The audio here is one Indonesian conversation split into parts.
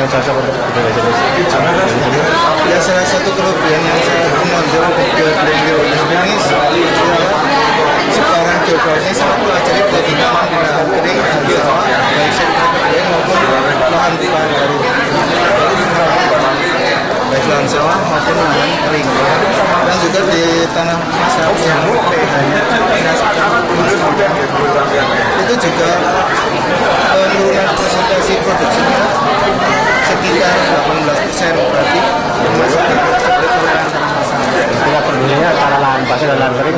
yang cocok untuk budidaya jenis ini? Ya, salah satu kelebihan yang saya kenal dari budidaya ini sekarang geografisnya sangat luas, jadi lebih nyaman di lahan kering dan sawah, baik sektor kering maupun lahan baru, baik lahan sawah maupun lahan kering, dan juga di tanah masyarakat yang pH-nya itu juga penurunan presentasi produksinya sekitar 18%, berarti termasuk tanah masyarakat. Tingkat perbandingannya antara lahan basah dan lahan kering?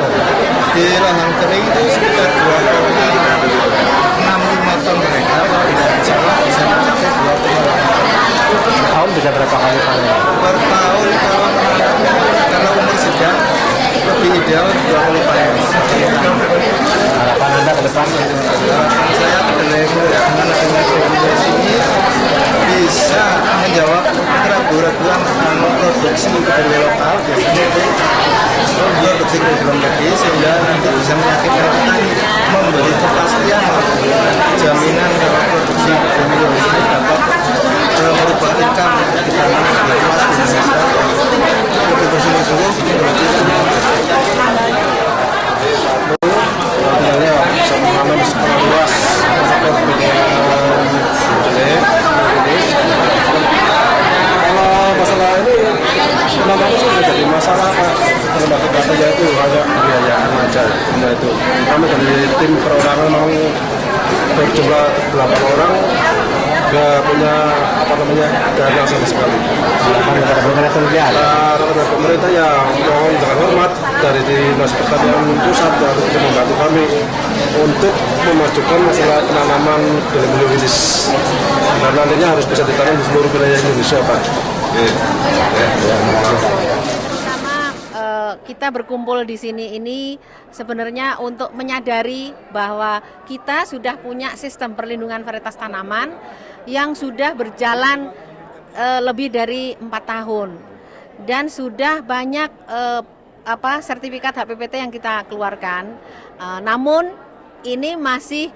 Di lahan kering itu sekitar 2,65 ton per hektar, kalau di lahan sawah bisa mencapai 2,8. Tahun bisa berapa kali panen? Per tahun kalau umur sedang lebih ideal 20 panen. Harapan Anda ke depan? Saya kedelai dengan adanya regulasi ini bisa menjawab keraguan-keraguan tentang produksi kedelai lokal, biasanya itu produksi kedelai dalam negeri, sehingga nanti bisa meyakinkan petani memberi kepastian jaminan bahwa produksi kedelai ini dapat merubah income di tanah lebih luas di Indonesia, lebih bersungguh-sungguh berarti bisa mengalami sekolah luas sampai kalau masalah ini kenapa sih jadi masalah dalam batu yaitu hanya biayaan aja. Nah itu kami dari tim perorangan mau berjumlah 8 orang nggak punya dana sama sekali. Harapan pemerintah terlihat? Harapan pemerintah ya mohon dengan hormat dari Dinas Pertanian Pusat yang bisa membantu kami untuk memajukan masalah penanaman kedelai wilis, dan nantinya harus bisa ditanam di seluruh wilayah Indonesia, Pak. Kita berkumpul di sini ini sebenarnya untuk menyadari bahwa kita sudah punya sistem perlindungan varietas tanaman yang sudah berjalan lebih dari 4 tahun dan sudah banyak sertifikat HPPT yang kita keluarkan. Namun ini masih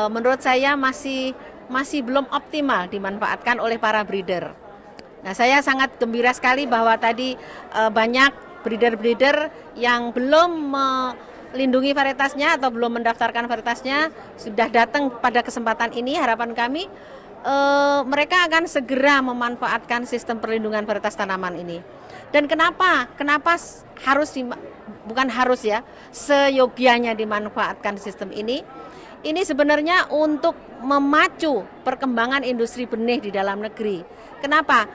menurut saya masih belum optimal dimanfaatkan oleh para breeder. Nah, saya sangat gembira sekali bahwa tadi banyak breeder-breeder yang belum melindungi varietasnya atau belum mendaftarkan varietasnya sudah datang pada kesempatan ini. Harapan kami mereka akan segera memanfaatkan sistem perlindungan varietas tanaman ini. Dan kenapa harus bukan harus ya, seyogianya dimanfaatkan sistem ini? Ini sebenarnya untuk memacu perkembangan industri benih di dalam negeri. Kenapa?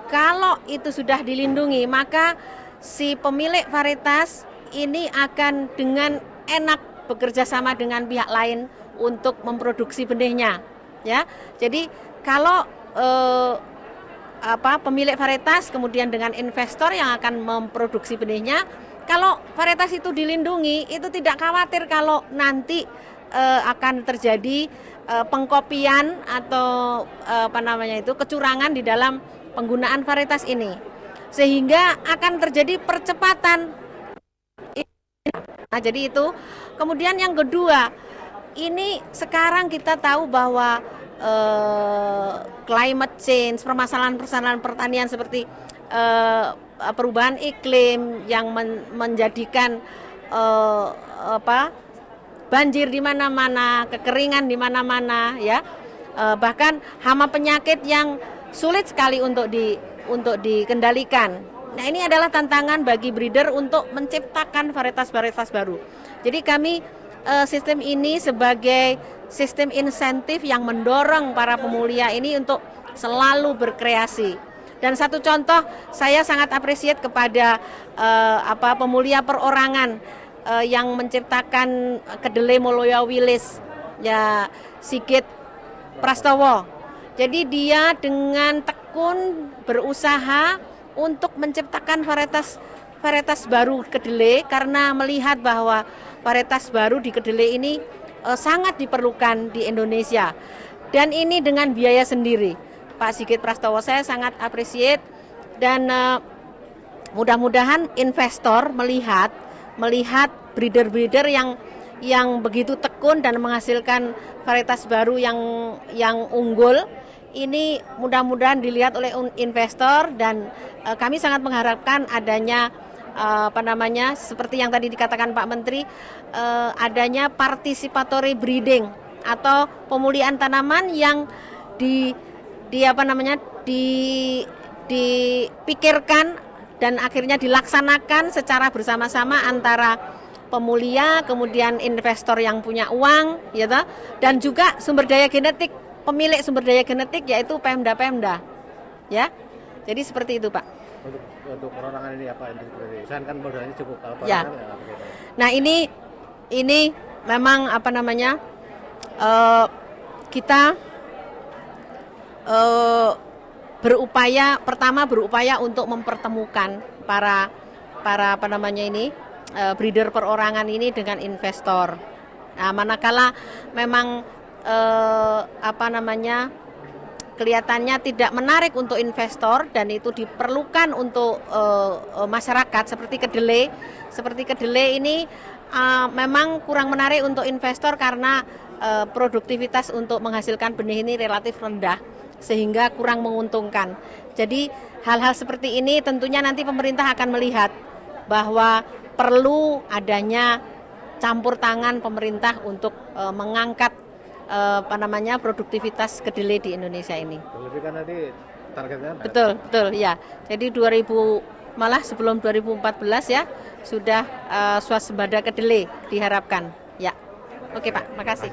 Kalau itu sudah dilindungi, maka si pemilik varietas ini akan dengan enak bekerja sama dengan pihak lain untuk memproduksi benihnya, ya. Jadi kalau pemilik varietas kemudian dengan investor yang akan memproduksi benihnya, kalau varietas itu dilindungi, itu tidak khawatir kalau nanti akan terjadi pengkopian atau kecurangan di dalam penggunaan varietas ini. Sehingga akan terjadi percepatan. Nah, jadi itu. Kemudian yang kedua, ini sekarang kita tahu bahwa climate change, permasalahan pertanian seperti perubahan iklim yang menjadikan banjir di mana-mana, kekeringan di mana-mana, ya, bahkan hama penyakit yang sulit sekali untuk dikendalikan. Nah, ini adalah tantangan bagi breeder untuk menciptakan varietas-varietas baru. Jadi kami sistem ini sebagai sistem insentif yang mendorong para pemulia ini untuk selalu berkreasi. Dan satu contoh, saya sangat appreciate kepada pemulia perorangan yang menciptakan kedelai Moloya Wilis, ya, Sigit Prastowo. Jadi dia dengan tekun berusaha untuk menciptakan varietas baru kedelai karena melihat bahwa varietas baru di kedelai ini sangat diperlukan di Indonesia. Dan ini dengan biaya sendiri. Pak Sigit Prastowo saya sangat appreciate, dan mudah-mudahan investor melihat breeder-breeder yang begitu tekun dan menghasilkan varietas baru yang unggul, ini mudah-mudahan dilihat oleh investor dan kami sangat mengharapkan adanya seperti yang tadi dikatakan Pak Menteri, adanya participatory breeding atau pemulihan tanaman yang dipikirkan dan akhirnya dilaksanakan secara bersama-sama antara pemulia, kemudian investor yang punya uang, ya toh, dan juga sumber daya genetik, pemilik sumber daya genetik yaitu Pemda, ya. Jadi seperti itu, Pak. Untuk perorangan ini apa yang diusahakan kan modalnya cukup Ya. Nah ini memang kita berupaya untuk mempertemukan para breeder perorangan ini dengan investor. Nah, manakala memang kelihatannya tidak menarik untuk investor dan itu diperlukan untuk masyarakat seperti kedelai ini memang kurang menarik untuk investor karena produktivitas untuk menghasilkan benih ini relatif rendah sehingga kurang menguntungkan. Jadi hal-hal seperti ini tentunya nanti pemerintah akan melihat bahwa perlu adanya campur tangan pemerintah untuk mengangkat produktivitas kedelai di Indonesia ini. Lebih kan nanti targetnya. Betul ya. Jadi malah sebelum 2014 ya sudah swasembada kedelai diharapkan. Ya. Oke Pak, makasih.